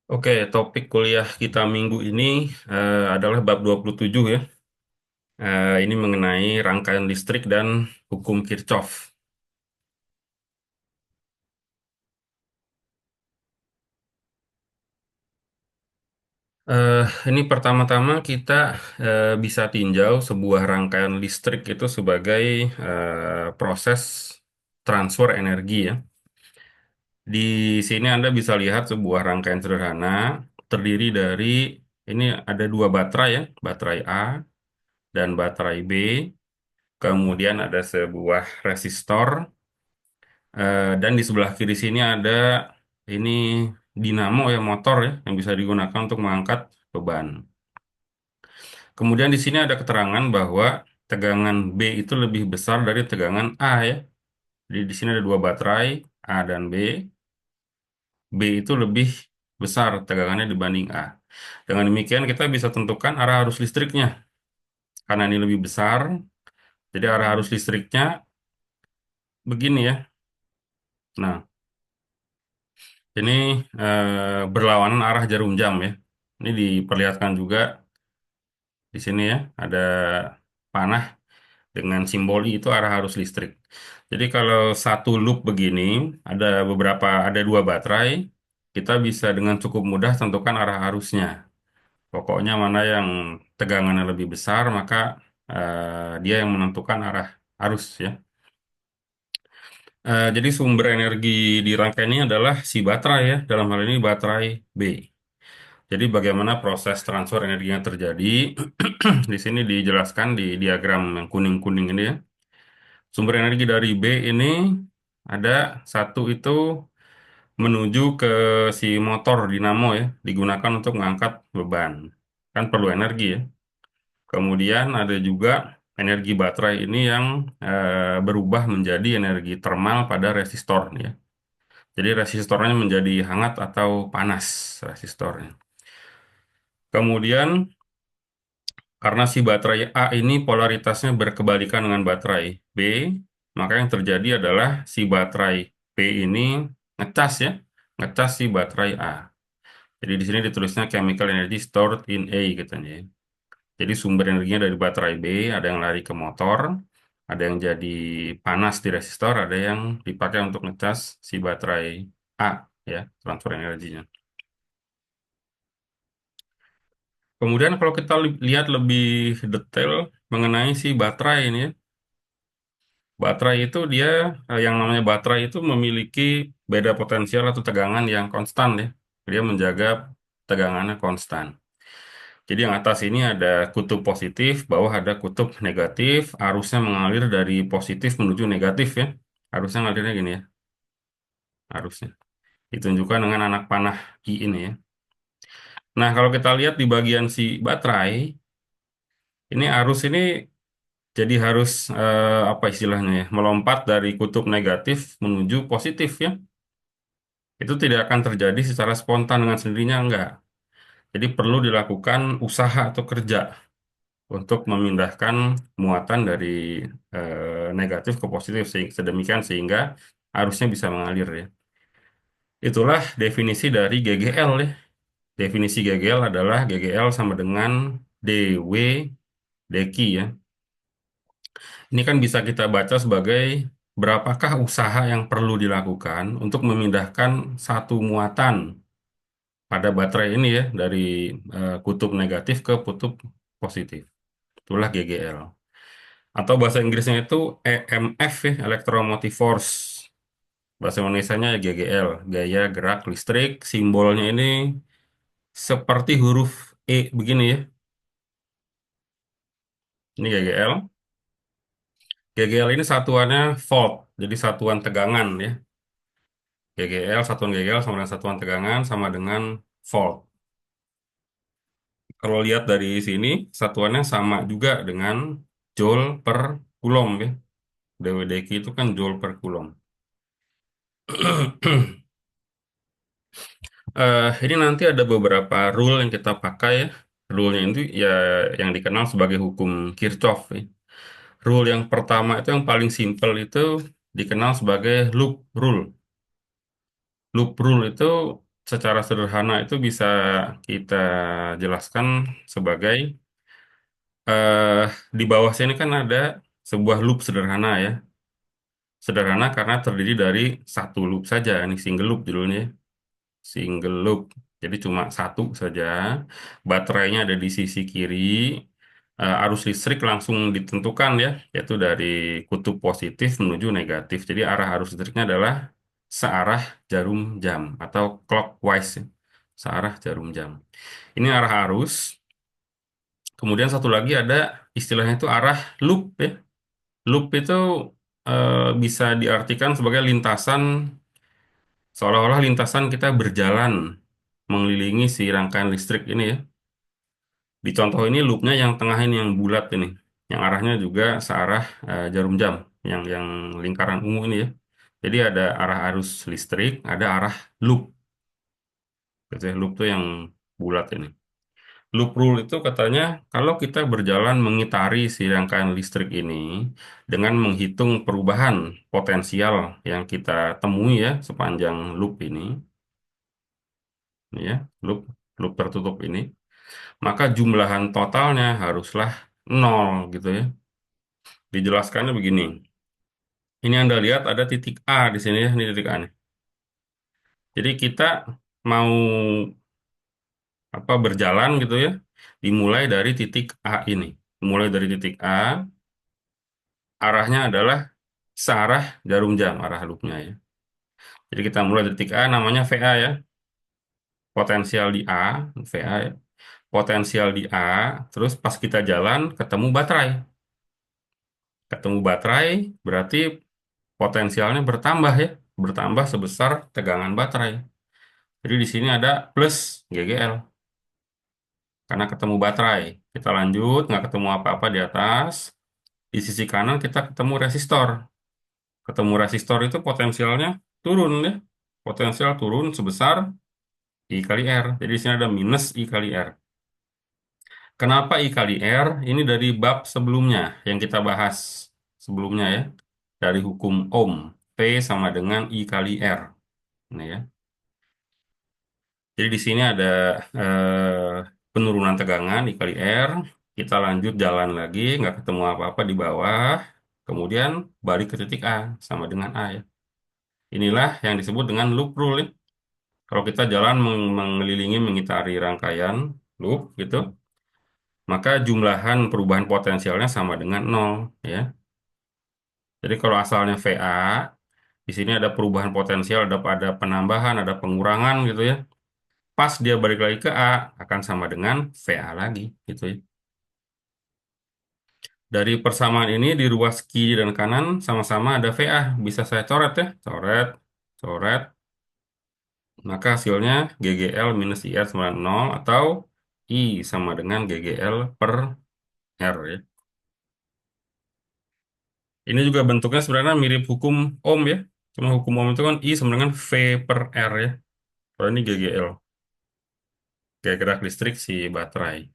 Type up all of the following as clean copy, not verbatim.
Oke, topik kuliah kita minggu ini adalah bab 27 ya. Ini mengenai rangkaian listrik dan hukum Kirchhoff. Ini pertama-tama kita bisa tinjau sebuah rangkaian listrik itu sebagai proses transfer energi ya. Di sini Anda bisa lihat sebuah rangkaian sederhana terdiri dari ini ada dua baterai ya, baterai A dan baterai B. Kemudian ada sebuah resistor. Dan di sebelah kiri sini ada ini dinamo ya motor ya yang bisa digunakan untuk mengangkat beban. Kemudian di sini ada keterangan bahwa tegangan B itu lebih besar dari tegangan A ya. Jadi di sini ada dua baterai A dan B. B itu lebih besar tegangannya dibanding A. Dengan demikian kita bisa tentukan arah arus listriknya. Karena ini lebih besar, jadi arah arus listriknya begini ya. Nah, ini berlawanan arah jarum jam ya. Ini diperlihatkan juga di sini ya, ada panah dengan simbol I itu arah arus listrik. Jadi kalau satu loop begini, ada dua baterai, kita bisa dengan cukup mudah tentukan arah arusnya. Pokoknya mana yang tegangannya lebih besar, maka dia yang menentukan arah arus ya. Jadi sumber energi di rangkaian ini adalah si baterai ya, dalam hal ini baterai B. Jadi bagaimana proses transfer energi yang terjadi? Di sini dijelaskan di diagram yang kuning-kuning ini ya. Sumber energi dari B ini ada satu itu menuju ke si motor dinamo ya, digunakan untuk mengangkat beban. Kan perlu energi ya. Kemudian ada juga energi baterai ini yang berubah menjadi energi termal pada resistor ya. Jadi resistornya menjadi hangat atau panas resistornya. Kemudian karena si baterai A ini polaritasnya berkebalikan dengan baterai B, maka yang terjadi adalah si baterai B ini ngecas ya, ngecas si baterai A. Jadi di sini ditulisnya chemical energy stored in A katanya ya. Jadi sumber energinya dari baterai B, ada yang lari ke motor, ada yang jadi panas di resistor, ada yang dipakai untuk ngecas si baterai A ya, transfer energinya. Kemudian kalau kita lihat lebih detail mengenai si baterai ini ya, baterai itu dia yang namanya baterai itu memiliki beda potensial atau tegangan yang konstan ya. Dia menjaga tegangannya konstan. Jadi yang atas ini ada kutub positif, bawah ada kutub negatif, arusnya mengalir dari positif menuju negatif ya. Arusnya ngalirnya gini ya, arusnya. Ditunjukkan dengan anak panah I ini ya. Nah, kalau kita lihat di bagian si baterai, ini arus ini jadi harus apa istilahnya ya, melompat dari kutub negatif menuju positif ya. Itu tidak akan terjadi secara spontan dengan sendirinya, enggak. Jadi perlu dilakukan usaha atau kerja untuk memindahkan muatan dari negatif ke positif sedemikian sehingga arusnya bisa mengalir ya. Itulah definisi dari GGL ya. Definisi GGL adalah GGL sama dengan dW dQ ya. Ini kan bisa kita baca sebagai berapakah usaha yang perlu dilakukan untuk memindahkan satu muatan pada baterai ini ya dari kutub negatif ke kutub positif. Itulah GGL. Atau bahasa Inggrisnya itu EMF ya, Electromotive Force. Bahasa Indonesianya ya GGL, gaya gerak listrik. Simbolnya ini seperti huruf E begini ya. Ini GGL. GGL ini satuannya volt, jadi satuan tegangan ya. GGL, satuan GGL sama dengan satuan tegangan sama dengan volt. Kalau lihat dari sini, satuannya sama juga dengan joule per coulomb ya. dWdq itu kan joule per coulomb. Ini nanti ada beberapa rule yang kita pakai ya. Rule-nya itu ya yang dikenal sebagai hukum Kirchhoff ya. Rule yang pertama itu yang paling simpel itu dikenal sebagai loop rule. Loop rule itu secara sederhana itu bisa kita jelaskan sebagai eh di bawah sini kan ada sebuah loop sederhana ya. Sederhana karena terdiri dari satu loop saja, ini single loop judulnya, single loop. Jadi cuma satu saja. Baterainya ada di sisi kiri. Arus listrik langsung ditentukan ya, yaitu dari kutub positif menuju negatif. Jadi arah arus listriknya adalah searah jarum jam atau clockwise, ya. Searah jarum jam. Ini arah arus. Kemudian satu lagi ada istilahnya itu arah loop ya. Loop itu bisa diartikan sebagai lintasan, seolah-olah lintasan kita berjalan mengelilingi si rangkaian listrik ini ya. Di contoh ini loopnya yang tengah ini yang bulat ini, yang arahnya juga searah jarum jam, yang lingkaran ungu ini ya. Jadi ada arah arus listrik, ada arah loop, gitu ya. Loop tuh yang bulat ini. Loop rule itu katanya kalau kita berjalan mengitari si rangkaian listrik ini dengan menghitung perubahan potensial yang kita temui ya sepanjang loop ini ya, loop loop tertutup ini, maka jumlahan totalnya haruslah nol gitu ya. Dijelaskannya begini. Ini Anda lihat ada titik A di sini ya, ini titik A nih. Jadi kita mau apa berjalan gitu ya, dimulai dari titik A ini. Mulai dari titik A, arahnya adalah searah jarum jam, arah loopnya ya. Jadi kita mulai dari titik A namanya VA ya, potensial di A, VA ya. Potensial di A, terus pas kita jalan ketemu baterai. Ketemu baterai berarti potensialnya bertambah ya, bertambah sebesar tegangan baterai. Jadi di sini ada plus GGL karena ketemu baterai. Kita lanjut, nggak ketemu apa-apa di atas. Di sisi kanan kita ketemu resistor. Ketemu resistor itu potensialnya turun ya. Potensial turun sebesar I kali R. Jadi di sini ada minus I kali R. Kenapa I kali R? Ini dari bab sebelumnya yang kita bahas sebelumnya ya. Dari hukum Ohm. P sama dengan I kali R. Ini ya. Jadi di sini ada penurunan tegangan I kali R. Kita lanjut jalan lagi, nggak ketemu apa-apa di bawah. Kemudian balik ke titik A sama dengan A ya. Inilah yang disebut dengan loop rule ya. Kalau kita jalan mengelilingi mengitari rangkaian loop gitu, maka jumlahan perubahan potensialnya sama dengan nol ya. Jadi kalau asalnya VA, di sini ada perubahan potensial, ada penambahan, ada pengurangan gitu ya. Pas dia balik lagi ke A, akan sama dengan VA lagi gitu ya. Dari persamaan ini di ruas kiri dan kanan sama-sama ada VA. Bisa saya coret ya. Coret, coret. Maka hasilnya GGL minus IR sama dengan 0 atau I sama dengan GGL per R ya. Ini juga bentuknya sebenarnya mirip hukum Ohm ya. Cuma hukum Ohm itu kan I sama dengan V per R ya. Kalau ini GGL. Gaya gerak listrik si baterai.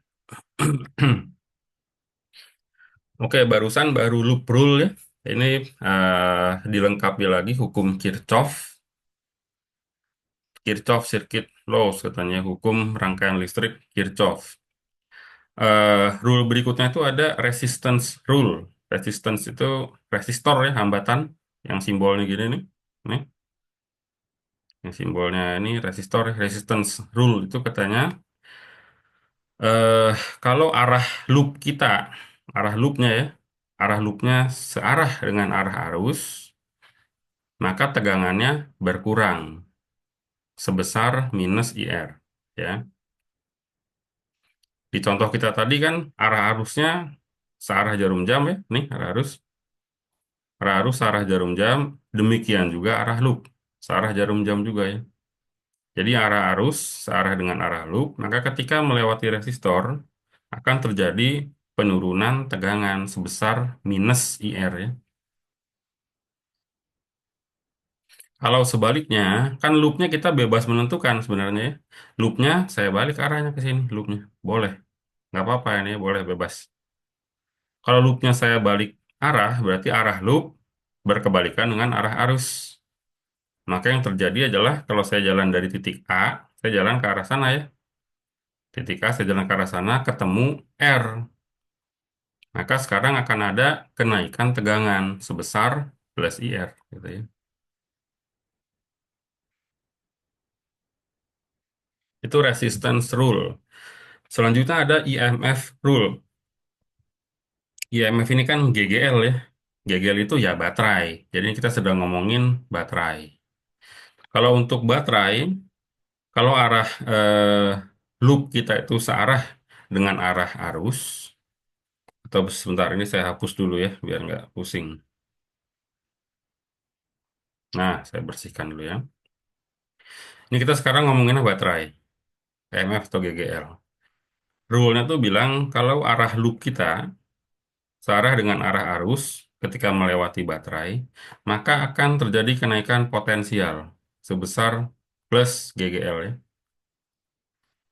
Oke, barusan baru loop rule ya. Ini dilengkapi lagi hukum Kirchhoff. Kirchhoff Circuit Laws katanya hukum rangkaian listrik Kirchhoff. Rule berikutnya itu ada resistance rule. Resistance itu resistor ya, hambatan yang simbolnya gini nih. Nih, yang simbolnya ini resistor, resistance rule itu katanya eh kalau arah loop kita, arah loopnya ya, arah loopnya searah dengan arah arus, maka tegangannya berkurang sebesar minus IR ya. Di contoh kita tadi kan arah arusnya searah jarum jam ya, nih arah arus searah jarum jam, demikian juga arah loop searah jarum jam juga ya. Jadi arah arus searah dengan arah loop, maka ketika melewati resistor akan terjadi penurunan tegangan sebesar minus IR ya. Kalau sebaliknya, kan loopnya kita bebas menentukan sebenarnya ya. Loopnya saya balik arahnya ke sini, loopnya boleh, nggak apa-apa ini ya, boleh bebas. Kalau loopnya saya balik arah, berarti arah loop berkebalikan dengan arah arus. Maka yang terjadi adalah kalau saya jalan dari titik A, saya jalan ke arah sana ya. Titik A, saya jalan ke arah sana, ketemu R. Maka sekarang akan ada kenaikan tegangan sebesar plus IR. Gitu ya. Itu resistance rule. Selanjutnya ada IMF rule. IMF ini kan GGL ya. GGL itu ya baterai. Jadi kita sedang ngomongin baterai. Kalau untuk baterai, kalau arah loop kita itu searah dengan arah arus, atau sebentar ini saya hapus dulu ya, biar nggak pusing. Nah, saya bersihkan dulu ya. Ini kita sekarang ngomongin baterai, IMF atau GGL. Rule-nya tuh bilang kalau arah loop kita searah dengan arah arus ketika melewati baterai, maka akan terjadi kenaikan potensial sebesar plus GGL ya.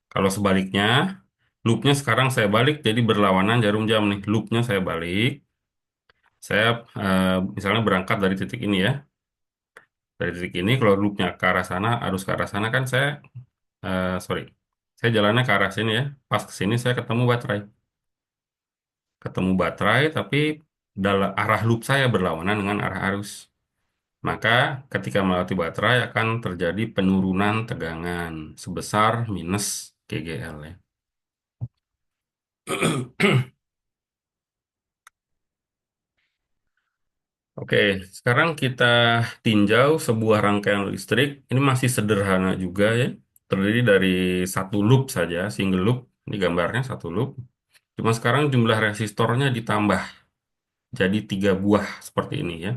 Kalau sebaliknya, loopnya sekarang saya balik jadi berlawanan jarum jam nih. Loopnya saya balik, saya misalnya berangkat dari titik ini ya. Dari titik ini kalau loopnya ke arah sana, arus ke arah sana kan sorry, saya jalannya ke arah sini ya. Pas ke sini saya ketemu baterai. Ketemu baterai tapi dalam arah loop saya berlawanan dengan arah arus. Maka ketika melewati baterai akan terjadi penurunan tegangan sebesar minus GGL ya. Oke, sekarang kita tinjau sebuah rangkaian listrik. Ini masih sederhana juga ya. Terdiri dari satu loop saja, single loop. Ini gambarnya satu loop. Cuma sekarang jumlah resistornya ditambah jadi 3 buah seperti ini ya.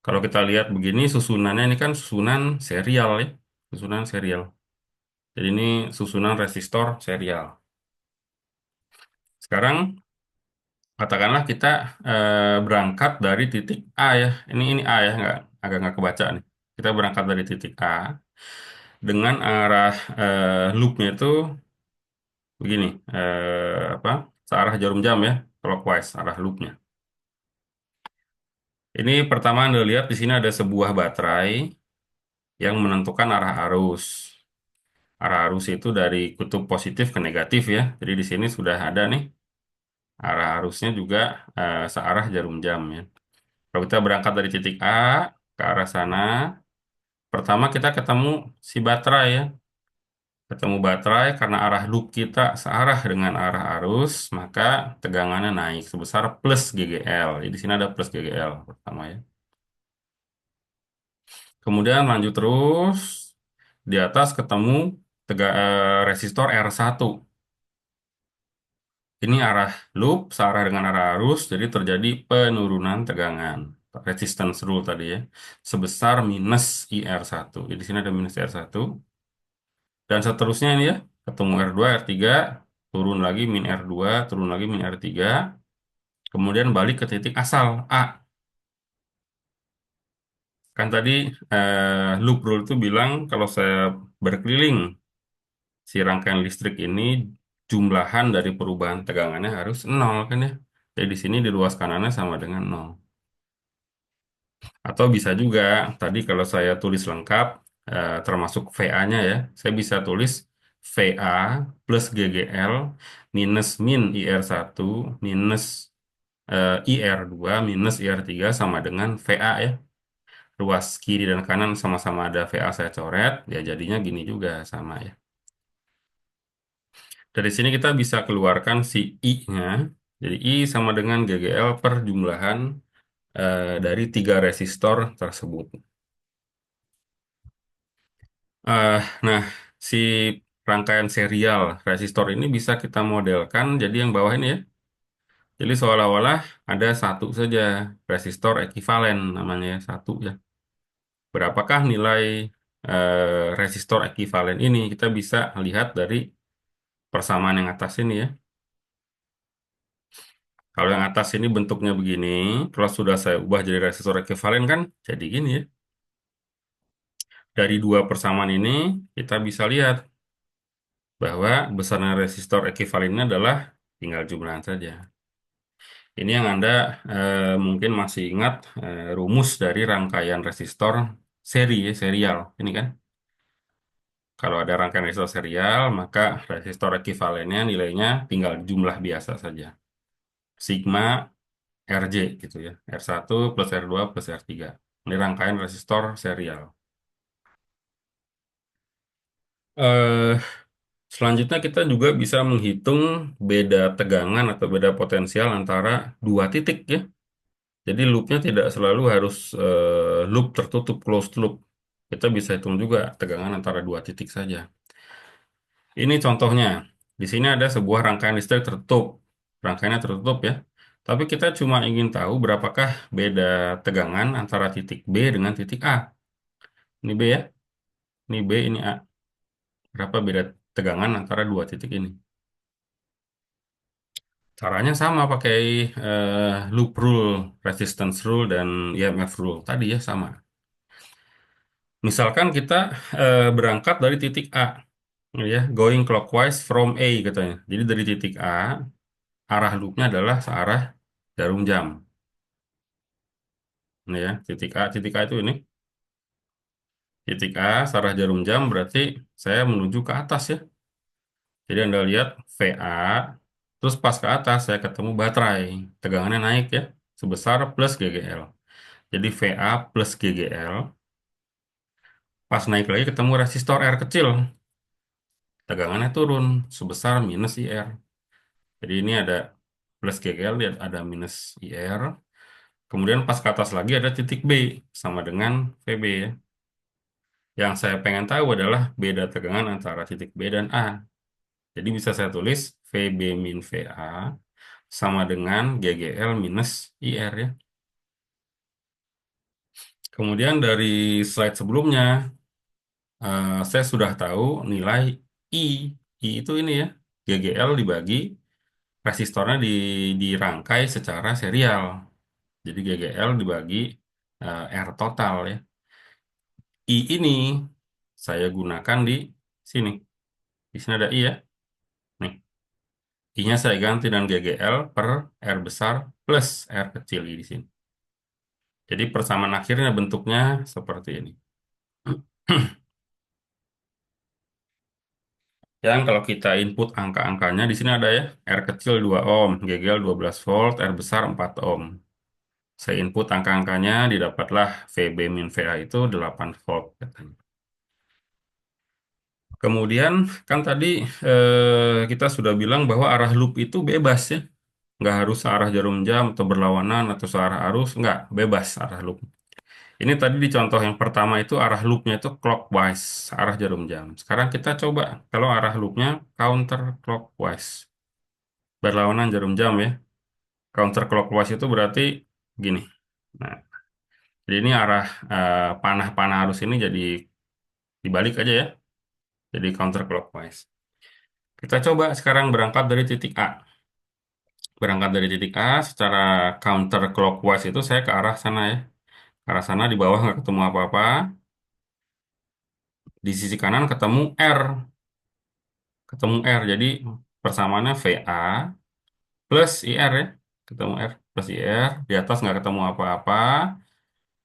Kalau kita lihat begini, susunannya ini kan susunan serial ya. Susunan serial. Jadi ini susunan resistor serial. Sekarang katakanlah kita berangkat dari titik A ya. Ini A ya, agak nggak kebaca nih. Kita berangkat dari titik A dengan arah loopnya itu begini, apa? Searah jarum jam ya, clockwise arah loopnya. Ini pertama Anda lihat di sini ada sebuah baterai yang menentukan arah arus. Arah arus itu dari kutub positif ke negatif ya. Jadi di sini sudah ada nih arah arusnya juga searah jarum jam ya. Kalau kita berangkat dari titik A ke arah sana, pertama kita ketemu si baterai ya. Ketemu baterai karena arah loop kita searah dengan arah arus, maka tegangannya naik sebesar plus GGL. Jadi di sini ada plus GGL pertama ya. Kemudian lanjut terus, di atas ketemu resistor R1. Ini arah loop searah dengan arah arus, jadi terjadi penurunan tegangan. Resistance rule tadi ya, sebesar minus IR1. Jadi di sini ada minus IR1. Dan seterusnya ini ya, ketemu R2, R3, turun lagi min R2, turun lagi min R3, kemudian balik ke titik asal A. Kan tadi loop rule itu bilang kalau saya berkeliling si rangkaian listrik ini, jumlahan dari perubahan tegangannya harus nol kan ya. Jadi di sini di ruas kanannya sama dengan nol. Atau bisa juga, tadi kalau saya tulis lengkap, termasuk VA-nya ya, saya bisa tulis VA plus GGL minus min IR1 minus IR2 minus IR3 sama dengan VA ya. Ruas kiri dan kanan sama-sama ada VA saya coret, ya jadinya gini juga sama ya. Dari sini kita bisa keluarkan si I-nya. Jadi I sama dengan GGL per jumlahan dari 3 resistor tersebut. Nah, si rangkaian serial resistor ini bisa kita modelkan jadi yang bawah ini ya. Jadi seolah-olah ada satu saja resistor ekivalen namanya ya, satu ya. Berapakah nilai resistor ekivalen ini? Kita bisa lihat dari persamaan yang atas ini ya. Kalau yang atas ini bentuknya begini, kalau sudah saya ubah jadi resistor ekivalen kan jadi gini ya. Dari 2 persamaan ini kita bisa lihat bahwa besarnya resistor ekivalennya adalah tinggal jumlahan saja. Ini yang Anda mungkin masih ingat rumus dari rangkaian resistor serial. Ini kan, kalau ada rangkaian resistor serial, maka resistor ekivalennya nilainya tinggal jumlah biasa saja. Sigma RJ gitu ya. R1 plus R2 plus R3. Ini rangkaian resistor serial. Eh, Selanjutnya kita juga bisa menghitung beda tegangan atau beda potensial antara dua titik ya. Jadi loopnya tidak selalu harus loop tertutup, closed loop. Kita bisa hitung juga tegangan antara dua titik saja. Ini contohnya. Di sini ada sebuah rangkaian listrik tertutup. Rangkaiannya tertutup ya. Tapi kita cuma ingin tahu berapakah beda tegangan antara titik B dengan titik A. Ini B ya. Ini B, ini A. Berapa beda tegangan antara dua titik ini. Caranya sama pakai loop rule, resistance rule, dan EMF rule. Tadi ya sama. Misalkan kita berangkat dari titik A, ya, going clockwise from A katanya. Jadi dari titik A, arah loopnya adalah searah jarum jam. Ini ya, titik A itu ini. Titik A, searah jarum jam berarti saya menuju ke atas ya. Jadi Anda lihat VA, terus pas ke atas saya ketemu baterai. Tegangannya naik ya, sebesar plus GGL. Jadi VA plus GGL. Pas naik lagi ketemu resistor R kecil. Tegangannya turun sebesar minus IR. Jadi ini ada plus GGL, lihat ada minus IR. Kemudian pas ke atas lagi ada titik B sama dengan VB ya. Yang saya pengen tahu adalah beda tegangan antara titik B dan A. Jadi bisa saya tulis VB min VA sama dengan GGL minus IR ya. Kemudian dari slide sebelumnya, saya sudah tahu nilai I. I itu ini ya, GGL dibagi resistornya dirangkai secara serial. Jadi GGL dibagi R total ya. I ini saya gunakan di sini. Di sini ada I ya. Nih, I-nya saya ganti dengan GGL per R besar plus R kecil I di sini. Jadi persamaan akhirnya bentuknya seperti ini. Yang kalau kita input angka-angkanya di sini ada ya, R kecil 2 ohm, GGL 12 volt, R besar 4 ohm. Saya input angka-angkanya, didapatlah VB min VA itu 8 volt katanya. Kemudian kan tadi kita sudah bilang bahwa arah loop itu bebas ya. Nggak harus searah jarum jam atau berlawanan atau searah arus, nggak, bebas arah loop. Ini tadi di contoh yang pertama itu arah loopnya itu clockwise, arah jarum jam. Sekarang kita coba kalau arah loopnya counter clockwise, berlawanan jarum jam ya. Counter clockwise itu berarti gini. Nah, jadi ini arah panah-panah arus ini jadi dibalik aja ya. Jadi counter clockwise. Kita coba sekarang berangkat dari titik A. Berangkat dari titik A secara counter clockwise itu saya ke arah sana ya. Ke arah sana di bawah nggak ketemu apa-apa. Di sisi kanan ketemu R. Ketemu R. Jadi persamaannya VA plus IR ya. Ketemu R plus IR. Di atas nggak ketemu apa-apa.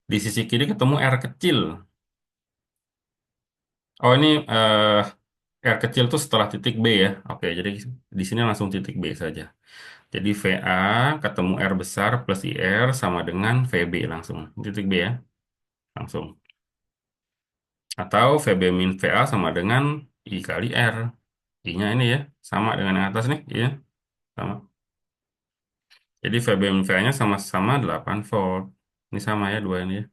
Di sisi kiri ketemu R kecil. Oh ini R kecil itu setelah titik B ya. Oke, jadi di sini langsung titik B saja. Jadi VA ketemu R besar plus IR sama dengan VB langsung. Titik B ya, langsung. Atau VB min VA sama dengan I kali R. I-nya ini ya, sama dengan yang atas nih, iya, sama. Jadi VB min VA-nya sama-sama 8 volt. Ini sama ya, dua ini ya.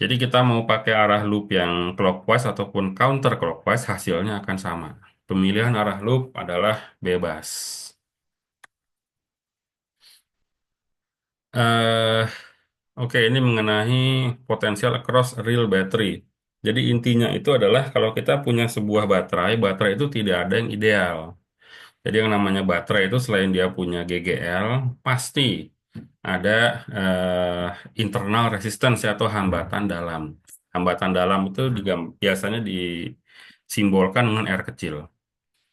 Jadi kita mau pakai arah loop yang clockwise ataupun counter clockwise, hasilnya akan sama. Pemilihan arah loop adalah bebas. eh Oke, ini mengenai potensial across real battery. Jadi intinya itu adalah kalau kita punya sebuah baterai, baterai itu tidak ada yang ideal. Jadi yang namanya baterai itu selain dia punya GGL, pasti ada internal resistance atau hambatan dalam. Hambatan dalam itu juga biasanya disimbolkan dengan R kecil.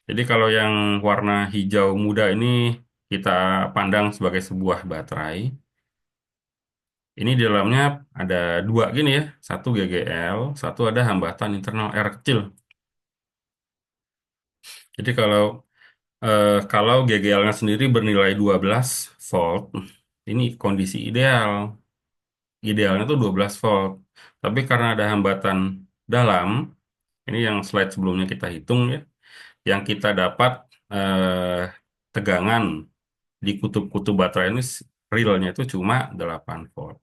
Jadi kalau yang warna hijau muda ini kita pandang sebagai sebuah baterai. Ini di dalamnya ada dua gini ya, satu GGL, satu ada hambatan internal R kecil. Jadi kalau GGL-nya sendiri bernilai 12 volt, ini kondisi ideal. Idealnya tuh 12 volt. Tapi karena ada hambatan dalam, ini yang slide sebelumnya kita hitung ya, yang kita dapat eh, tegangan di kutub-kutub baterai ini realnya itu cuma 8 volt.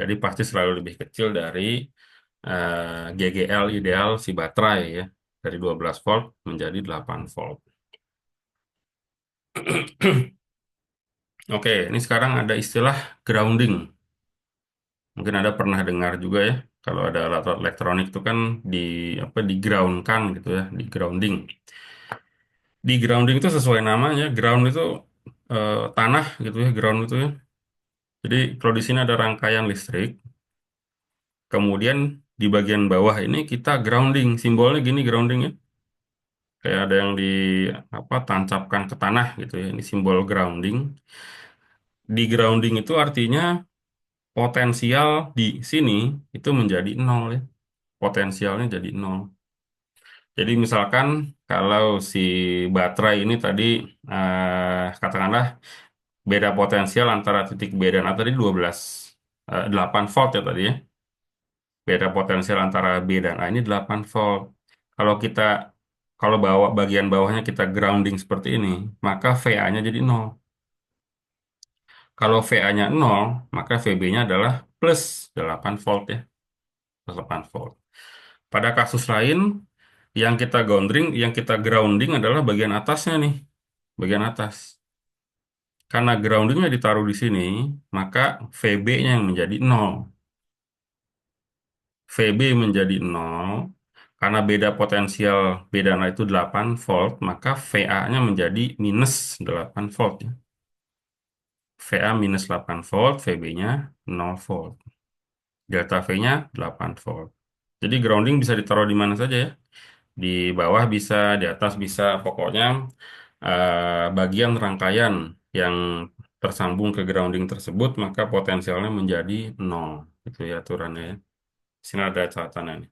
Jadi pasti selalu lebih kecil dari GGL ideal si baterai ya. Dari 12 volt menjadi 8 volt. Oke, ini sekarang ada istilah grounding. Mungkin ada pernah dengar juga ya. Kalau ada alat elektronik itu kan di apa di groundkan gitu ya, di grounding. Di grounding itu sesuai namanya, ground itu tanah gitu ya, ground itu ya. Jadi kalau di sini ada rangkaian listrik, kemudian di bagian bawah ini kita grounding, simbolnya gini grounding ya. Kayak ada yang di apa tancapkan ke tanah gitu ya. Ini simbol grounding. Di grounding itu artinya potensial di sini itu menjadi nol ya. Potensialnya jadi nol. Jadi misalkan kalau si baterai ini tadi katakanlah beda potensial antara titik B dan A tadi 8 volt ya tadi ya. Beda potensial antara B dan A ini 8 volt. Kalau kita kalau bagian bawahnya kita grounding seperti ini, maka VA-nya jadi nol. Kalau VA-nya nol, maka VB-nya adalah plus 8 volt ya, plus 8 volt. Pada kasus lain, yang kita grounding adalah bagian atasnya nih, bagian atas. Karena groundingnya ditaruh di sini, maka VB-nya yang menjadi nol. VB menjadi nol, karena beda potensial bedanya itu 8 volt, maka VA-nya menjadi minus 8 volt. Ya. VA minus 8 volt, VB-nya 0 volt. Delta V-nya 8 volt. Jadi grounding bisa ditaruh di mana saja ya. Di bawah bisa, di atas bisa, pokoknya bagian rangkaian yang tersambung ke grounding tersebut, maka potensialnya menjadi nol. Itu ya aturannya ya. Sini ada catatannya nih.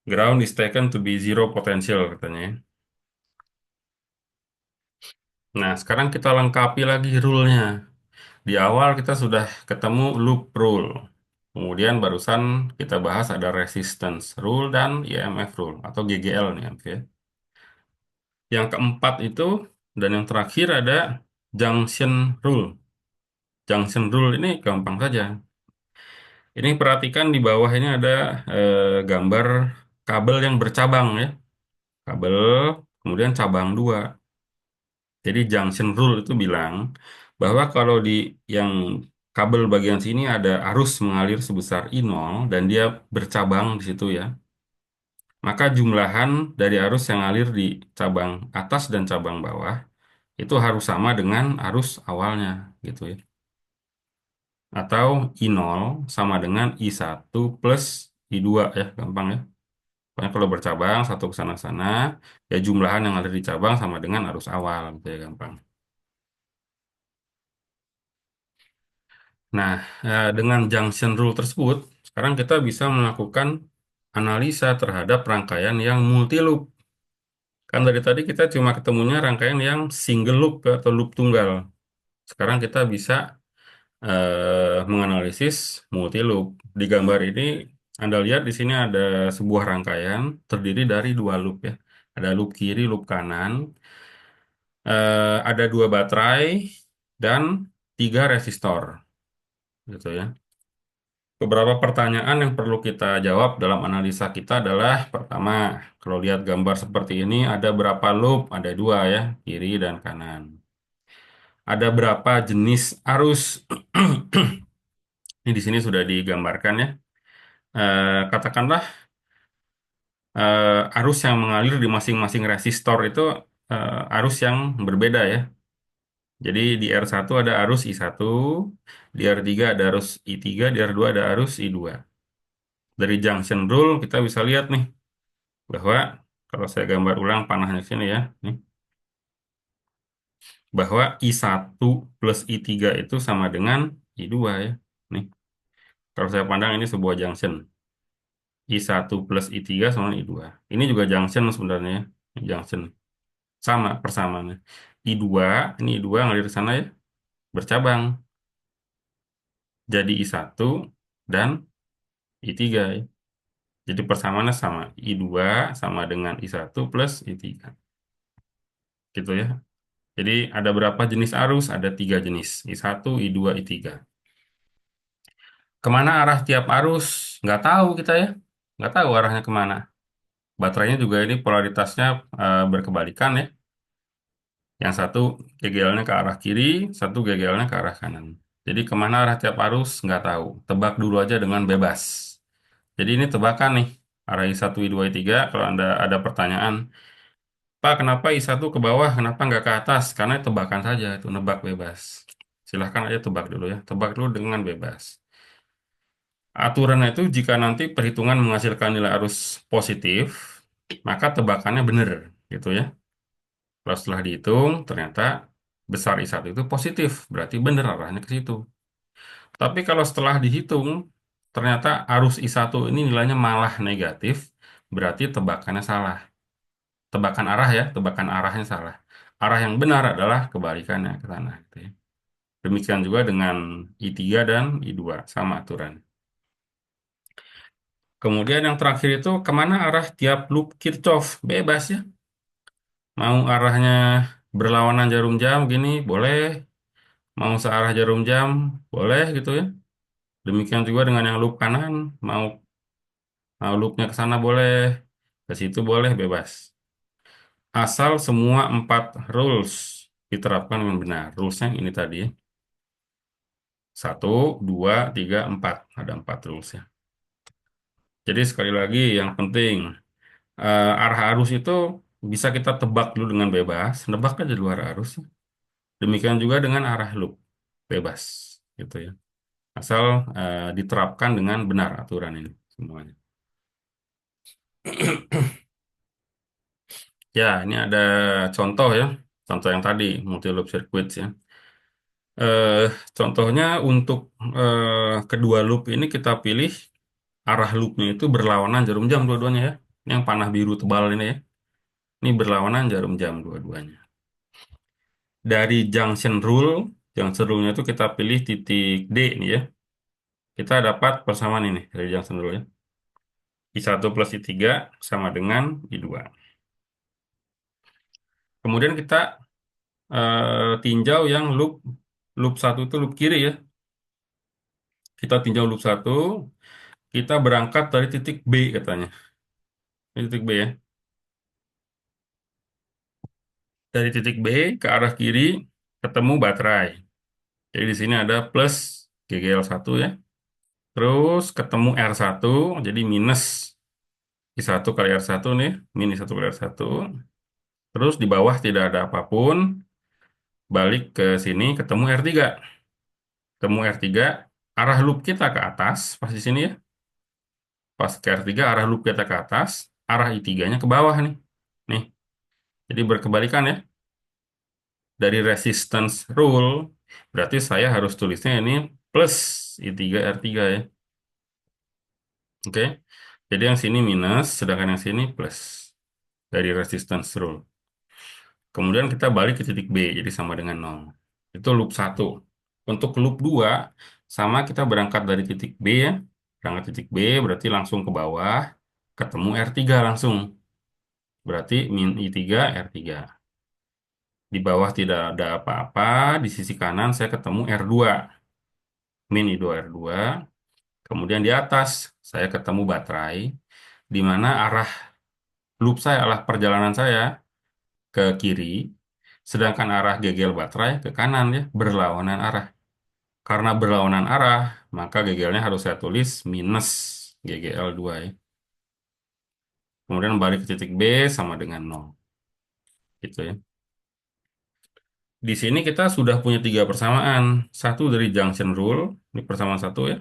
Ground is taken to be zero potential katanya ya. Nah, sekarang kita lengkapi lagi rule-nya. Di awal kita sudah ketemu loop rule. Kemudian barusan kita bahas ada resistance rule dan EMF rule atau GGL nih. Oke. Yang keempat itu dan yang terakhir ada junction rule. Junction rule ini gampang saja. Ini perhatikan di bawah ini ada gambar kabel yang bercabang ya. Kabel, kemudian cabang dua. Jadi junction rule itu bilang bahwa kalau di yang kabel bagian sini ada arus mengalir sebesar I0 dan dia bercabang di situ ya. Maka jumlahan dari arus yang ngalir di cabang atas dan cabang bawah itu harus sama dengan arus awalnya gitu ya. Atau I0 sama dengan I1 plus I2 ya, gampang ya. Pokoknya kalau bercabang satu ke sana-sana, ya jumlahan yang ada di cabang sama dengan arus awal gitu ya, gampang. Nah, dengan junction rule tersebut, sekarang kita bisa melakukan analisa terhadap rangkaian yang multi loop. Kan dari tadi kita cuma ketemunya rangkaian yang single loop ya, atau loop tunggal. Sekarang kita bisa menganalisis multi loop. Di gambar ini, Anda lihat di sini ada sebuah rangkaian terdiri dari dua loop ya. Ada loop kiri, loop kanan. Ada dua baterai dan tiga resistor, gitu ya. Beberapa pertanyaan yang perlu kita jawab dalam analisa kita adalah, pertama, kalau lihat gambar seperti ini, ada berapa loop? Ada dua ya, kiri dan kanan. Ada berapa jenis arus? Ini di sini sudah digambarkan ya. Katakanlah arus yang mengalir di masing-masing resistor itu arus yang berbeda ya. Jadi di R1 ada arus I1, di R3 ada arus I3, di R2 ada arus I2. Dari junction rule kita bisa lihat nih bahwa kalau saya gambar ulang panahnya sini ya, nih, bahwa I1 plus I3 itu sama dengan I2 ya. Nih, kalau saya pandang ini sebuah junction. I1 plus I3 sama I2. Ini juga junction sebenarnya, ya. Junction. Sama persamaannya. I2, ini I2 ngalir ke sana ya, bercabang. Jadi I1 dan I3, ya. Jadi persamaannya sama. I2 sama dengan I1 plus I3. Gitu ya. Jadi ada berapa jenis arus? Ada tiga jenis. I1, I2, I3. Kemana arah tiap arus? Nggak tahu kita ya. Nggak tahu arahnya kemana. Baterainya juga ini polaritasnya berkebalikan ya. Yang satu GGL-nya ke arah kiri, satu GGL-nya ke arah kanan. Jadi kemana arah tiap arus? Nggak tahu. Tebak dulu aja dengan bebas. Jadi ini tebakan nih. Arah I1, I2, I3. Kalau Anda ada pertanyaan, Pak, kenapa I1 ke bawah? Kenapa nggak ke atas? Karena tebakan saja, itu nebak bebas. Silahkan aja tebak dulu ya. Tebak dulu dengan bebas. Aturannya itu jika nanti perhitungan menghasilkan nilai arus positif, maka tebakannya benar, gitu ya. Kalau setelah dihitung, ternyata besar I1 itu positif, berarti benar arahnya ke situ. Tapi kalau setelah dihitung, ternyata arus I1 ini nilainya malah negatif, berarti tebakannya salah. Tebakan arah ya, tebakan arahnya salah. Arah yang benar adalah kebalikannya ke sana, gitu ya. Demikian juga dengan I3 dan I2, sama aturan. Kemudian yang terakhir itu kemana arah tiap loop Kirchhoff? Bebas ya. Mau arahnya berlawanan jarum jam gini, boleh. Mau searah jarum jam, boleh gitu ya. Demikian juga dengan yang loop kanan, mau mau loopnya ke sana boleh, ke situ boleh, bebas. Asal semua empat rules diterapkan dengan benar. Rulesnya ini tadi ya. Satu, dua, tiga, empat. Ada empat rules ya. Jadi sekali lagi yang penting arah arus itu bisa kita tebak dulu dengan bebas, nebak aja di luar arus. Demikian juga dengan arah loop, bebas gitu ya. Asal diterapkan dengan benar aturan ini semuanya. Ya, ini ada contoh ya, contoh yang tadi multi loop circuit ya. Eh, Contohnya untuk kedua loop ini kita pilih arah loopnya itu berlawanan jarum jam dua-duanya ya. Ini yang panah biru tebal ini ya. Ini berlawanan jarum jam dua-duanya. Dari junction rule-nya itu kita pilih titik D ini ya. Kita dapat persamaan ini dari junction rule ya. I1 plus I3 sama dengan I2. Kemudian kita tinjau yang loop loop satu itu loop kiri ya. Kita tinjau loop satu, kita berangkat dari titik B katanya. Ini titik B ya. Dari titik B ke arah kiri ketemu baterai. Jadi di sini ada plus GGL1 ya. Terus ketemu R1, jadi minus I1 kali R1 nih, minus 1 kali R1. Terus di bawah tidak ada apapun, balik ke sini ketemu R3. Ketemu R3, arah loop kita ke atas, pas di sini ya. Pas ke R3, arah loop kita ke atas, arah I3-nya ke bawah nih. Nih, jadi berkebalikan ya. Dari resistance rule, berarti saya harus tulisnya ini plus I3 R3 ya. Oke, jadi yang sini minus, sedangkan yang sini plus dari resistance rule. Kemudian kita balik ke titik B, jadi sama dengan nol. Itu loop satu. Untuk loop 2 sama kita berangkat dari titik B ya. Berangkat titik B berarti langsung ke bawah, ketemu R3 langsung. Berarti min I3, R3. Di bawah tidak ada apa-apa, di sisi kanan saya ketemu R2. Min I2, R2. Kemudian di atas saya ketemu baterai, di mana arah loop saya, arah perjalanan saya ke kiri, sedangkan arah GGL baterai ke kanan ya, berlawanan arah. Karena berlawanan arah, maka GGL-nya harus saya tulis minus GGL2 ya. Kemudian balik ke titik B sama dengan nol. Gitu ya. Di sini kita sudah punya tiga persamaan. Satu dari junction rule, ini persamaan satu ya.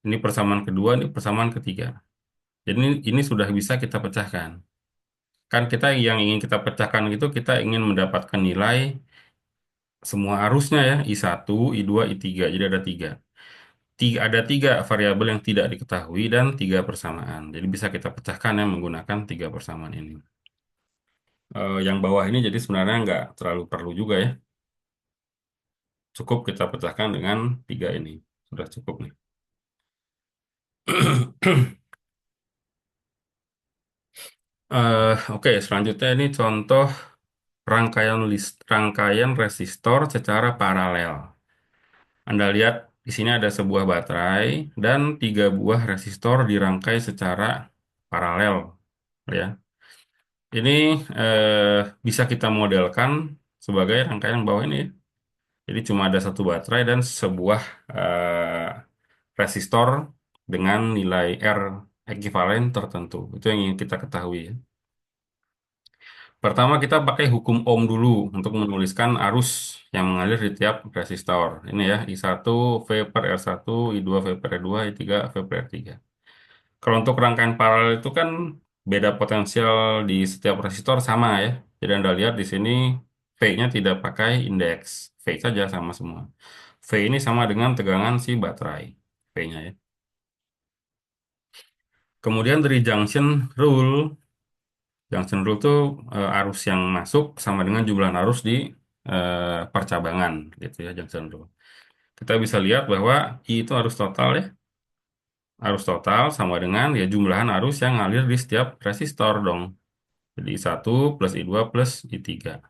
Ini persamaan kedua, ini persamaan ketiga. Jadi ini sudah bisa kita pecahkan. Kan kita yang ingin kita pecahkan itu kita ingin mendapatkan nilai semua arusnya ya, I1, I2, I3. Jadi ada tiga. Ada tiga variabel yang tidak diketahui dan tiga persamaan. Jadi bisa kita pecahkan ya menggunakan tiga persamaan ini. Yang bawah ini jadi sebenarnya nggak terlalu perlu juga ya. Cukup kita pecahkan dengan tiga ini. Sudah cukup nih. Oke, selanjutnya ini contoh rangkaian resistor secara paralel. Anda lihat di sini ada sebuah baterai dan tiga buah resistor dirangkai secara paralel, ya. Ini bisa kita modelkan sebagai rangkaian bawah ini, ya. Jadi cuma ada satu baterai dan sebuah resistor dengan nilai R ekuivalen tertentu. Itu yang ingin kita ketahui, ya. Pertama kita pakai hukum Ohm dulu untuk menuliskan arus yang mengalir di tiap resistor. Ini ya, I1 V per R1, I2 V per R2, I3 V per R3. Kalau untuk rangkaian paralel itu kan beda potensial di setiap resistor sama ya. Jadi Anda lihat di sini V-nya tidak pakai indeks. V saja sama semua. V ini sama dengan tegangan si baterai. V-nya ya. Kemudian dari junction rule itu arus yang masuk sama dengan jumlah arus di percabangan gitu ya junction rule. Kita bisa lihat bahwa I itu arus total ya. Arus total sama dengan ya jumlahan arus yang ngalir di setiap resistor dong. Jadi I1 plus I2 plus I3.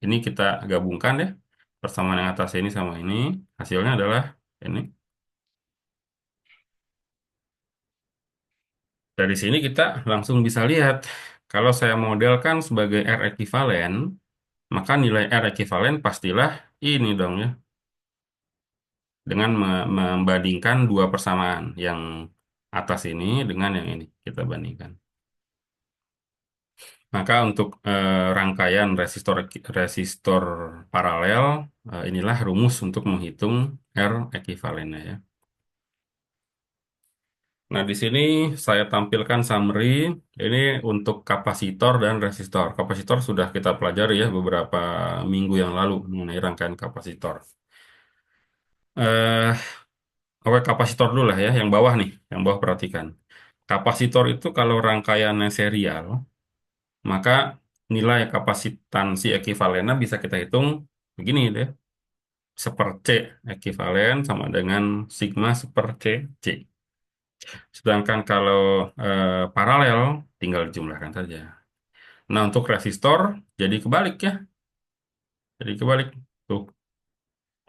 Ini kita gabungkan ya. Persamaan yang atas ini sama ini. Hasilnya adalah ini. Dari sini kita langsung bisa lihat. Kalau saya modelkan sebagai R ekuivalen, maka nilai R ekuivalen pastilah ini dong ya. Dengan membandingkan dua persamaan. Yang atas ini dengan yang ini. Kita bandingkan. Maka untuk rangkaian resistor paralel, inilah rumus untuk menghitung R ekuivalennya ya. Nah, di sini saya tampilkan summary ini untuk kapasitor dan resistor. Kapasitor sudah kita pelajari ya beberapa minggu yang lalu mengenai rangkaian kapasitor. Eh, Oke, kapasitor dulu lah ya, yang bawah nih, yang bawah perhatikan. Kapasitor itu kalau rangkaiannya serial, maka nilai kapasitansi ekuivalennya bisa kita hitung begini deh. Seper C ekuivalen sama dengan sigma seper C, C. Sedangkan kalau paralel tinggal dijumlahkan saja. Nah, untuk resistor jadi kebalik ya. Jadi kebalik. Tuh.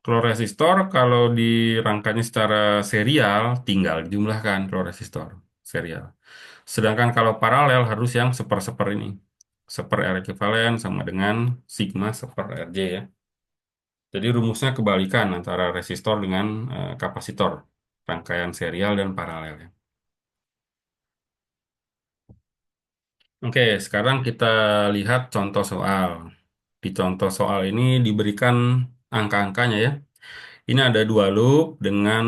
Kalau resistor kalau dirangkainya secara serial tinggal dijumlahkan kalau resistor serial. Sedangkan kalau paralel harus yang seper-seper ini. Seper R ekuivalen sama dengan sigma seper Rj ya. Jadi rumusnya kebalikan antara resistor dengan kapasitor, rangkaian serial dan paralel, ya. Oke, sekarang kita lihat contoh soal. Di contoh soal ini diberikan angka-angkanya ya. Ini ada dua loop dengan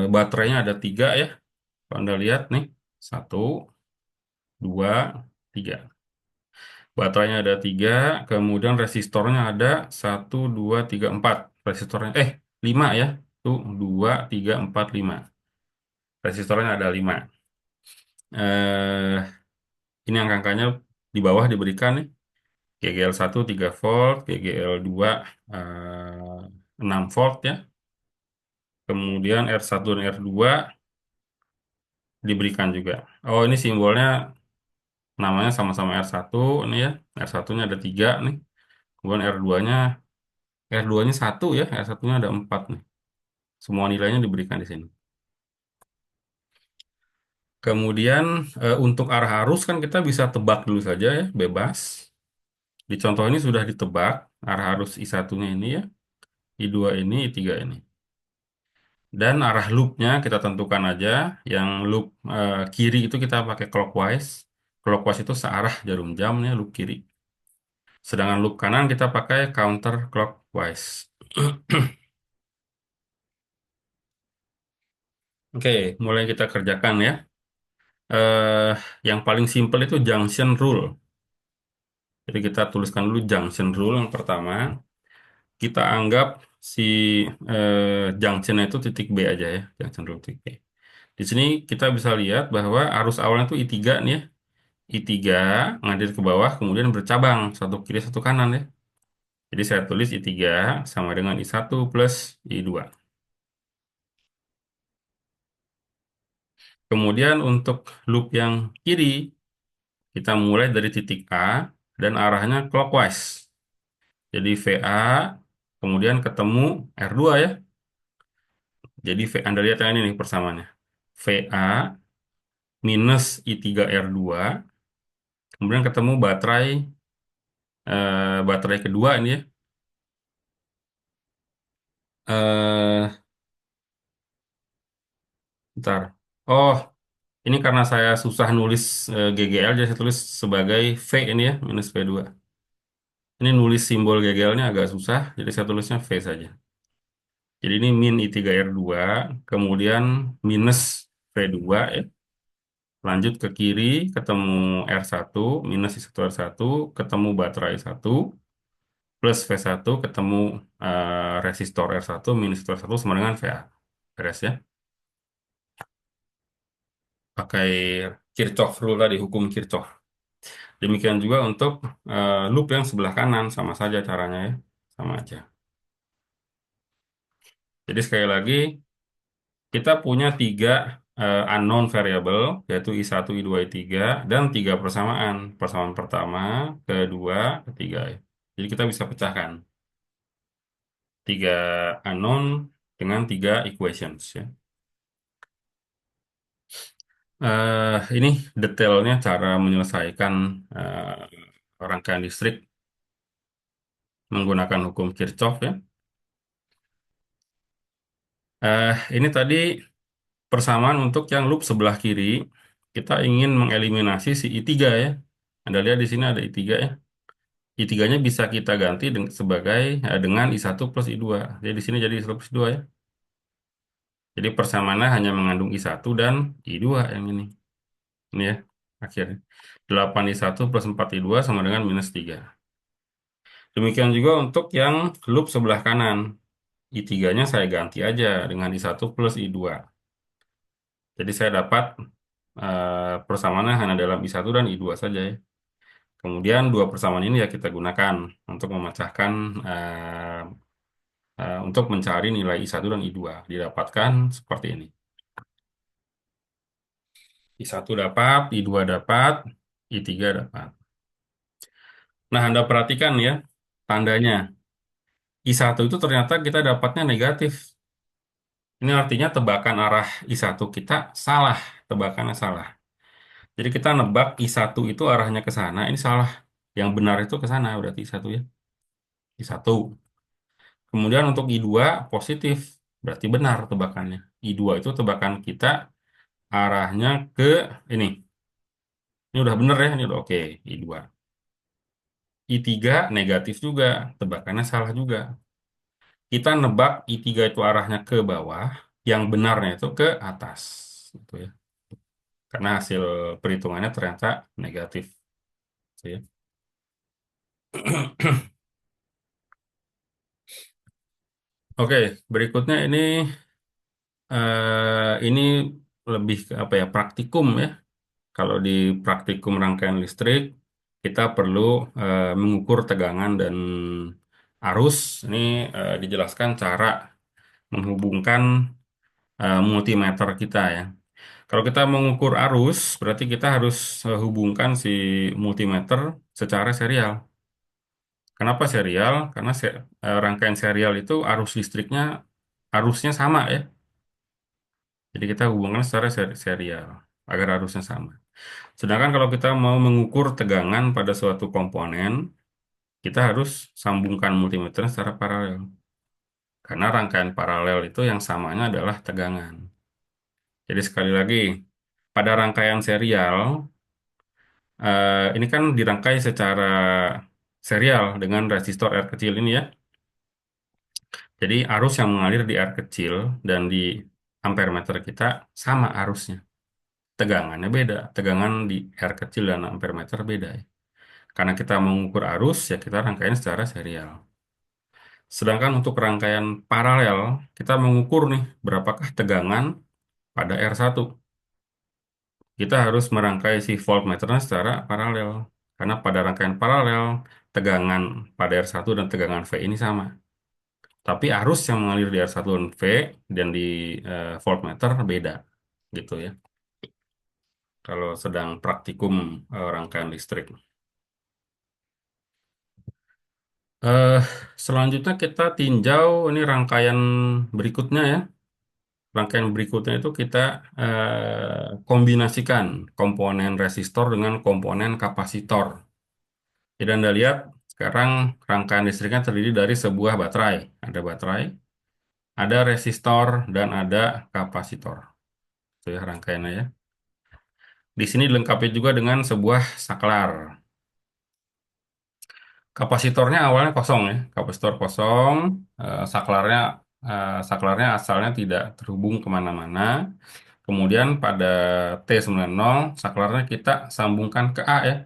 baterainya ada tiga ya. Kalau Anda lihat nih, satu, dua, tiga. Baterainya ada tiga, kemudian resistornya ada satu, dua, tiga, empat. Resistornya, lima ya. Tuh, dua, tiga, empat, lima. Resistornya ada 5. Eh, ini angka-angkanya di bawah diberikan nih. GGL 1 3 volt, GGL 2 eh, 6 volt ya. Kemudian R1 dan R2 diberikan juga. Oh, ini simbolnya namanya sama-sama R1 ini ya. R1-nya ada 3 nih. Kemudian R2-nya 1 ya, R1-nya ada 4 nih. Semua nilainya diberikan di sini. Kemudian untuk arah arus kan kita bisa tebak dulu saja ya, bebas. Di contoh ini sudah ditebak arah arus I1-nya ini ya, I2 ini, I3 ini. Dan arah loopnya kita tentukan aja. Yang loop kiri itu kita pakai clockwise. Clockwise itu searah jarum jamnya loop kiri. Sedangkan loop kanan kita pakai counter clockwise. Oke, mulai kita kerjakan ya. eh yang paling simpel itu junction rule. Jadi kita tuliskan dulu junction rule yang pertama. kita anggap si junctionnya itu titik B aja ya, junction dulu titik B. Di sini kita bisa lihat bahwa arus awalnya itu I3 nih ya. I3 ngalir ke bawah, kemudian bercabang, satu kiri, satu kanan ya. Jadi saya tulis I3 sama dengan I1 plus I2. Kemudian untuk loop yang kiri, kita mulai dari titik A dan arahnya clockwise. Jadi VA, kemudian ketemu R2 ya. Jadi Anda lihat yang ini nih persamaannya. VA minus I3R2, kemudian ketemu baterai kedua ini ya. Eh, Bentar. Oh, ini karena saya susah nulis GGL, jadi saya tulis sebagai V ini ya, minus V2. Ini nulis simbol GGL-nya agak susah, jadi saya tulisnya V saja. Jadi ini min I3R2, kemudian minus V2 ya. Lanjut ke kiri, ketemu R1, minus I1R1, ketemu baterai 1, plus V1, ketemu resistor R1, minus R1 sama dengan VA. Beres ya. Pakai Kirchhoff rule tadi, hukum Kirchhoff. Demikian juga untuk loop yang sebelah kanan, sama saja caranya ya. Sama aja. Jadi sekali lagi, kita punya tiga unknown variable, yaitu I1, I2, I3, dan tiga persamaan. Persamaan pertama, kedua, ketiga ya. Jadi kita bisa pecahkan tiga unknown dengan tiga equations ya. Ini detailnya cara menyelesaikan rangkaian listrik menggunakan hukum Kirchhoff ya. Ini tadi persamaan untuk yang loop sebelah kiri, kita ingin mengeliminasi si I3 ya. Anda lihat di sini ada I3 ya. I3-nya bisa kita ganti sebagai dengan I1 plus I2. Jadi di sini jadi I1 plus I2 ya. Jadi persamaannya hanya mengandung I1 dan I2 yang ini. Ini ya, akhirnya. 8 I1 plus 4 I2 sama dengan minus 3. Demikian juga untuk yang loop sebelah kanan. I3-nya saya ganti aja dengan I1 plus I2. Jadi saya dapat persamaannya hanya dalam I1 dan I2 saja ya. Kemudian dua persamaan ini ya kita gunakan untuk memecahkan untuk mencari nilai I1 dan I2. Didapatkan seperti ini. I1 dapat, I2 dapat, I3 dapat. Nah, Anda perhatikan ya tandanya. I1 itu ternyata kita dapatnya negatif. Ini artinya tebakan arah I1 kita salah, tebakannya salah. Jadi kita nebak I1 itu arahnya ke sana, ini salah. Yang benar itu ke sana berarti I1 ya. I1. Kemudian untuk I2 positif, berarti benar tebakannya. I2 itu tebakan kita arahnya ke ini. Ini udah bener ya, ini udah oke, I2. I3 negatif juga, tebakannya salah juga. Kita nebak I3 itu arahnya ke bawah, yang benarnya itu ke atas. Gitu ya. Karena hasil perhitungannya ternyata negatif. Gitu ya. Oke, berikutnya ini lebih ke apa ya, praktikum ya. Kalau di praktikum rangkaian listrik, kita perlu mengukur tegangan dan arus. Ini dijelaskan cara menghubungkan multimeter kita ya. Kalau kita mengukur arus, berarti kita harus hubungkan si multimeter secara serial. Kenapa serial? Karena rangkaian serial itu arus listriknya arusnya sama ya. Jadi kita hubungkan secara serial agar arusnya sama. Sedangkan kalau kita mau mengukur tegangan pada suatu komponen, kita harus sambungkan multimeter secara paralel. Karena rangkaian paralel itu yang samanya adalah tegangan. Jadi sekali lagi, pada rangkaian serial, ini kan dirangkai secara serial dengan resistor R kecil ini ya. Jadi arus yang mengalir di R kecil dan di ampermeter kita sama arusnya. Tegangannya beda. Tegangan di R kecil dan ampermeter beda ya. Karena kita mengukur arus, ya kita rangkaian secara serial. Sedangkan untuk rangkaian paralel, kita mengukur nih berapakah tegangan pada R1. Kita harus merangkai si voltmeternya secara paralel. Karena pada rangkaian paralel, tegangan pada R1 dan tegangan V ini sama. Tapi arus yang mengalir di R1 dan V dan di voltmeter beda. Gitu ya. Kalau sedang praktikum rangkaian listrik. Eh, Selanjutnya kita tinjau ini rangkaian berikutnya ya. Rangkaian berikutnya itu kita kombinasikan komponen resistor dengan komponen kapasitor. Jadi Anda lihat sekarang rangkaian listriknya terdiri dari sebuah baterai. Ada baterai, ada resistor, dan ada kapasitor. Itu ya rangkaiannya ya. Di sini dilengkapi juga dengan sebuah saklar. Kapasitornya awalnya kosong ya, kapasitor kosong, saklarnya saklarnya asalnya tidak terhubung kemana-mana. Kemudian pada T90 saklarnya kita sambungkan ke A ya.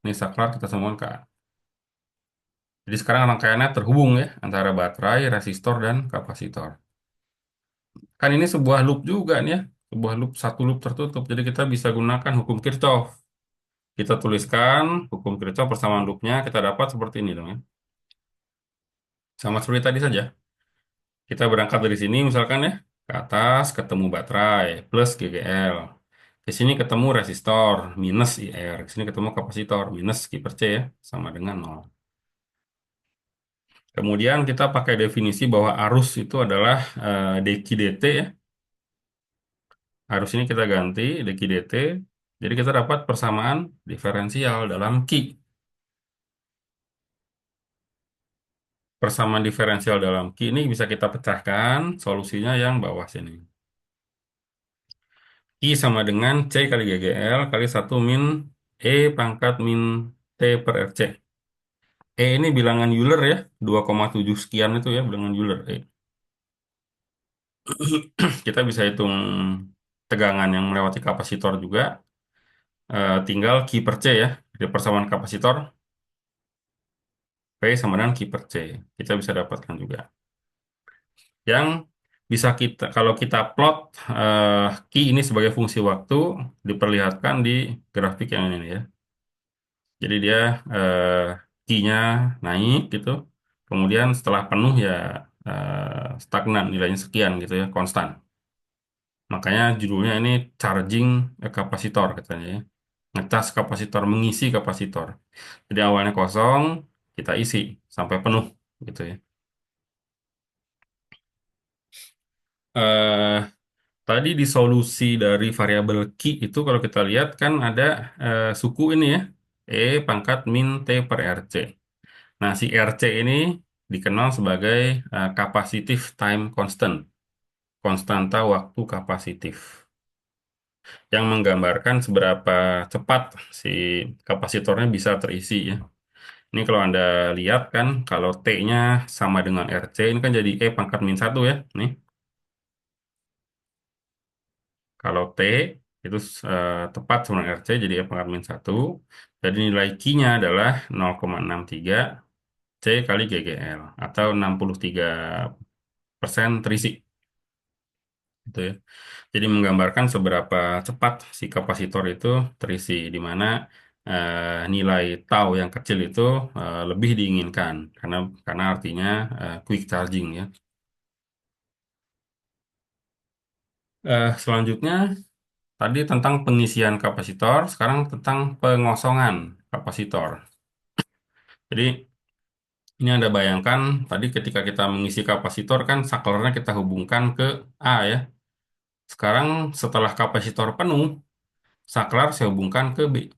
Ini saklar kita sambungkan ke A. Jadi sekarang rangkaiannya terhubung ya antara baterai, resistor, dan kapasitor. Kan ini sebuah loop juga nih ya, sebuah loop satu loop tertutup. Jadi kita bisa gunakan hukum Kirchhoff. Kita tuliskan hukum Kirchhoff persamaan loopnya, kita dapat seperti ini dong ya. Sama seperti tadi saja. Kita berangkat dari sini misalkan ya, ke atas ketemu baterai plus GGL. Ke sini ketemu resistor minus IR. Ke sini ketemu kapasitor minus Q per C ya, sama dengan nol. Kemudian kita pakai definisi bahwa arus itu adalah dq dt ya. Arus ini kita ganti dq dt. Jadi kita dapat persamaan diferensial dalam Q. Persamaan diferensial dalam Q ini bisa kita pecahkan, solusinya yang bawah sini. I sama dengan C kali GGL kali 1 min E pangkat min T per RC. Ini bilangan Euler ya, 2,7 sekian itu ya bilangan Euler. Kita bisa hitung tegangan yang melewati kapasitor juga. Tinggal Q per C ya, di persamaan kapasitor, P sama dengan Q per C. Kita bisa dapatkan juga. Yang bisa kita, kalau kita plot Q ini sebagai fungsi waktu, diperlihatkan di grafik yang ini ya. Jadi dia Q-nya naik gitu. Kemudian setelah penuh ya stagnan nilainya sekian gitu ya, konstan. Makanya judulnya ini charging kapasitor katanya ya. Ngecas kapasitor, mengisi kapasitor. Jadi awalnya kosong, kita isi sampai penuh gitu ya. Eh, Tadi di solusi dari variabel Q itu kalau kita lihat kan ada suku ini ya. E pangkat min T per RC. Nah, si RC ini dikenal sebagai capacitive time constant, konstanta waktu kapasitif, yang menggambarkan seberapa cepat si kapasitornya bisa terisi ya. Ini kalau Anda lihat kan, kalau T-nya sama dengan RC, ini kan jadi E pangkat min 1 ya. Nih, kalau T itu tepat sama dengan RC, jadi E pangkat min 1. Jadi nilai Q-nya adalah 0,63 C kali GGL, atau 63% terisi. Gitu ya. Jadi menggambarkan seberapa cepat si kapasitor itu terisi, di mana nilai tau yang kecil itu lebih diinginkan karena artinya quick charging ya. Selanjutnya tadi tentang pengisian kapasitor, sekarang tentang pengosongan kapasitor. Jadi ini Anda bayangkan tadi ketika kita mengisi kapasitor kan saklarnya kita hubungkan ke A ya. Sekarang setelah kapasitor penuh, saklar saya hubungkan ke B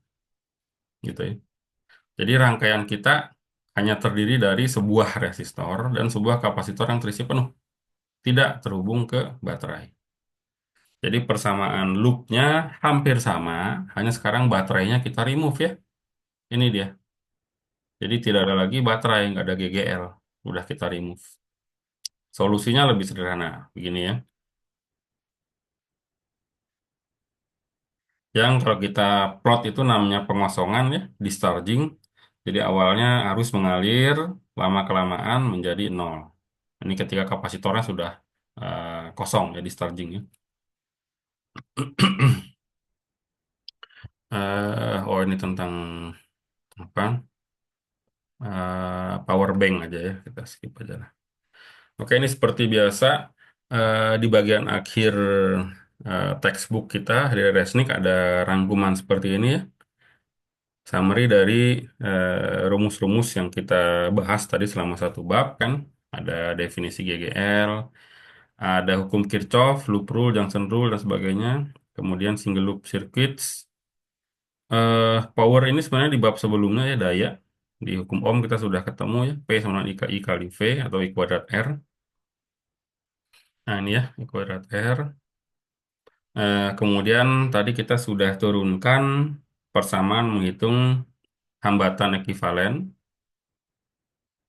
gitu ya. Jadi rangkaian kita hanya terdiri dari sebuah resistor dan sebuah kapasitor yang terisi penuh, tidak terhubung ke baterai. Jadi persamaan loopnya hampir sama, hanya sekarang baterainya kita remove ya. Ini dia. Jadi tidak ada lagi baterai, nggak ada GGL, udah kita remove. Solusinya lebih sederhana, begini ya. Yang kalau kita plot itu namanya pengosongan ya, discharging. Jadi awalnya arus mengalir, lama-kelamaan menjadi nol. Ini ketika kapasitornya sudah kosong ya discharging ya. Oh ini tentang apa? Power bank aja ya, kita skip aja lah. Oke, ini seperti biasa di bagian akhir textbook kita di Resnik ada rangkuman seperti ini ya. Summary dari rumus-rumus yang kita bahas tadi selama satu bab kan. Ada definisi GGL, ada hukum Kirchhoff, loop rule, Johnson rule, dan sebagainya. Kemudian single loop circuits. Power ini sebenarnya di bab sebelumnya ya, daya. Di hukum Ohm kita sudah ketemu ya, P sama dengan I kali V atau I kuadrat R. Nah ini ya, I kuadrat R. Kemudian tadi kita sudah turunkan persamaan menghitung hambatan ekuivalen.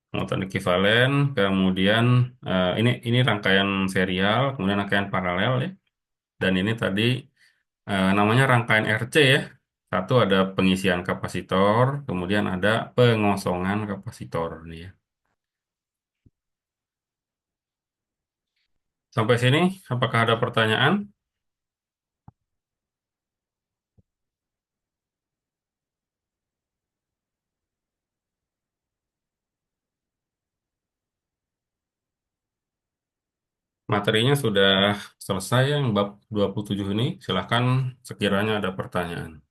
Hambatan ekuivalen, kemudian ini rangkaian serial, kemudian rangkaian paralel ya. Dan ini tadi namanya rangkaian RC ya. Satu ada pengisian kapasitor, kemudian ada pengosongan kapasitor nih ya. Sampai sini, apakah ada pertanyaan? Materinya sudah selesai yang bab 27 ini. Silahkan sekiranya ada pertanyaan.